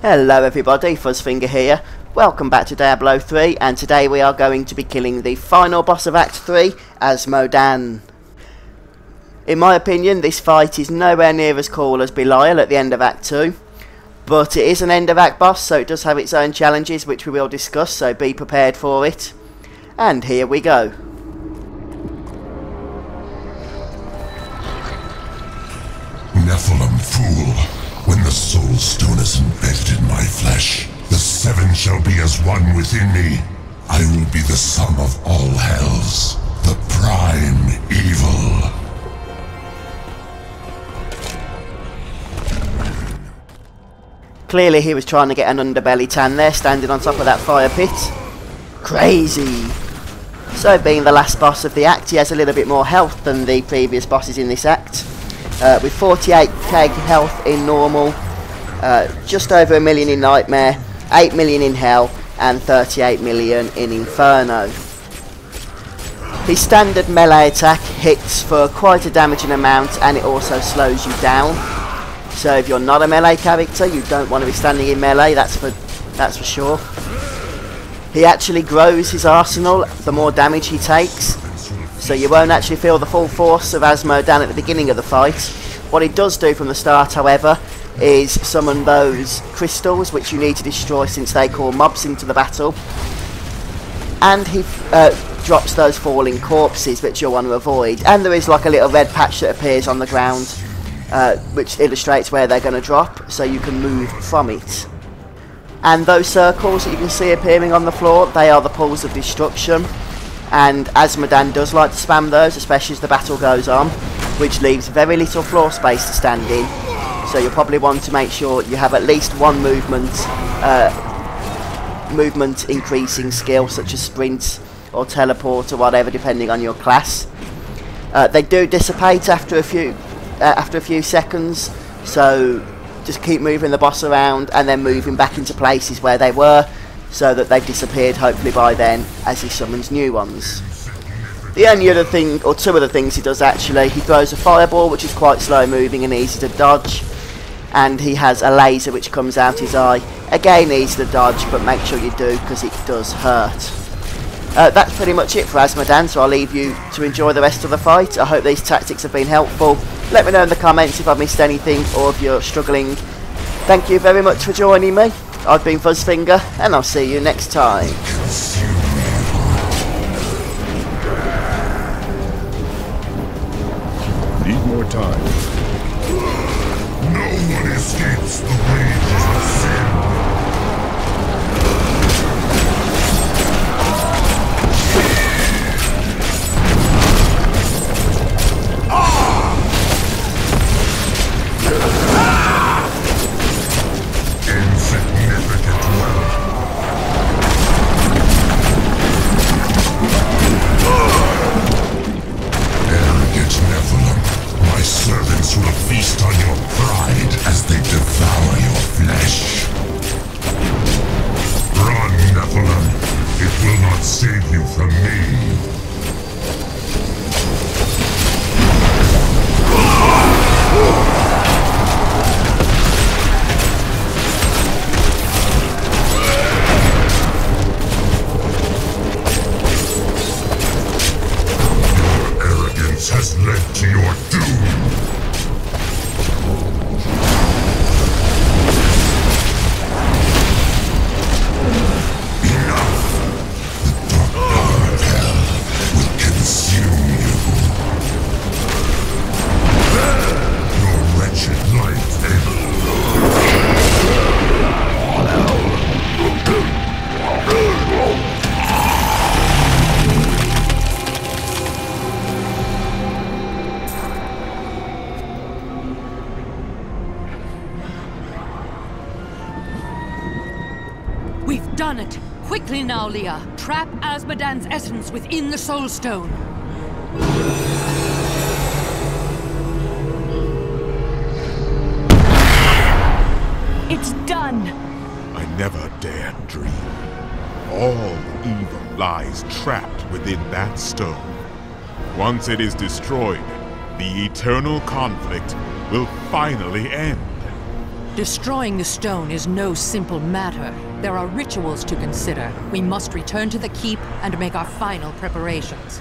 Hello everybody, Fuzzfinger here. Welcome back to Diablo 3, and today we are going to be killing the final boss of Act 3, Azmodan. In my opinion, this fight is nowhere near as cool as Belial at the end of Act 2, but it is an end of Act boss, so it does have its own challenges which we will discuss, so be prepared for it. And here we go. Nephilim fool. When the soul stone is embedded in my flesh, the seven shall be as one within me. I will be the sum of all hells, the prime evil. Clearly he was trying to get an underbelly tan there, standing on top of that fire pit. Crazy! So being the last boss of the act, he has a little bit more health than the previous bosses in this act. With 48k health in normal, just over 1 million in Nightmare, 8 million in Hell, and 38 million in Inferno. His standard melee attack hits for quite a damaging amount, and it also slows you down. So if you're not a melee character, you don't want to be standing in melee, that's for sure. He actually grows his arsenal the more damage he takes. So you won't actually feel the full force of Azmodan at the beginning of the fight. What he does do from the start, however, is summon those crystals which you need to destroy since they call mobs into the battle. And he drops those falling corpses which you'll want to avoid. And there is like a little red patch that appears on the ground which illustrates where they're going to drop, so you can move from it. And those circles that you can see appearing on the floor, they are the pools of destruction. And Azmodan does like to spam those, especially as the battle goes on, which leaves very little floor space to stand in. So you'll probably want to make sure you have at least one movement increasing skill, such as sprint or teleport or whatever, depending on your class. They do dissipate after a few seconds, so just keep moving the boss around and then moving back into places where they were, so that they've disappeared hopefully by then as he summons new ones. The only other thing, or two other things he does actually, he throws a fireball which is quite slow moving and easy to dodge, and he has a laser which comes out his eye, again easy to dodge, but make sure you do because it does hurt. That's pretty much it for Azmodan, so I'll leave you to enjoy the rest of the fight. I hope these tactics have been helpful. Let me know in the comments if I've missed anything or if you're struggling. Thank you very much for joining me. I've been Fuzzfinger, and I'll see you next time. Need more time. No one escapes the wages of sin. Feast on your pride as they devour your flesh. Run, Nephilim. It will not save you from me. Your arrogance has led to your doom. We've done it! Quickly now, Leah! Trap Azmodan's essence within the Soul Stone! It's done! I never dared dream. All evil lies trapped within that stone. Once it is destroyed, the eternal conflict will finally end. Destroying the stone is no simple matter. There are rituals to consider. We must return to the keep and make our final preparations.